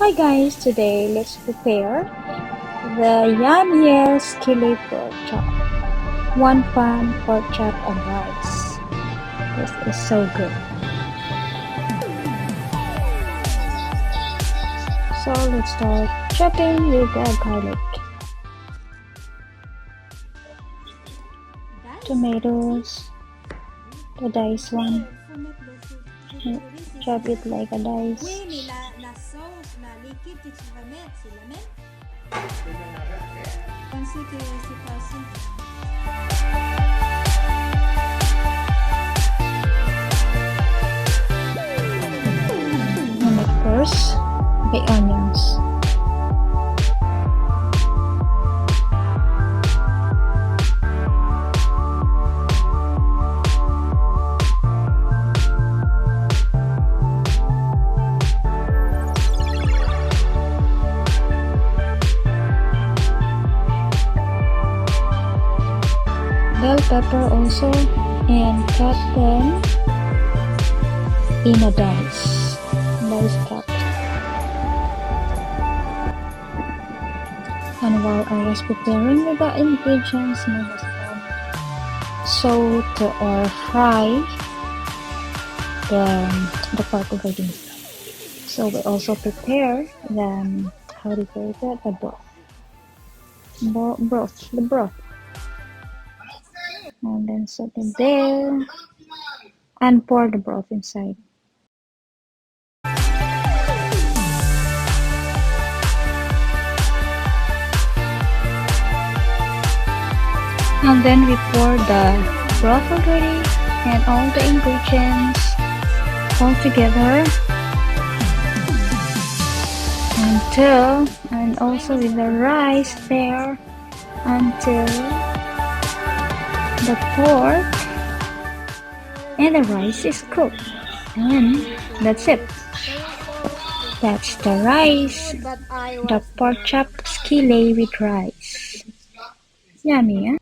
Hi guys, today let's prepare the yummiest skillet pork chop. One pan pork chop and rice. This is so good. So let's start chopping with the garlic, tomatoes, the diced one. Chop it like a dice. Oui, mais la sauce, la liquide que tu vas mettre, c'est la même? Je pensais que c'est pas ça. And of course, the onions. Bell pepper also, and cut them in a dice cut. And while I was preparing the ingredients, my husband salt or fry the pork already. So we also prepare the how do you call it, the broth, and then set it there and pour the broth inside. And then we pour the broth already and all the ingredients all together and also with the rice there until the pork and the rice is cooked. And that's it. That's the rice, the pork chop skillet with rice. Yummy, huh?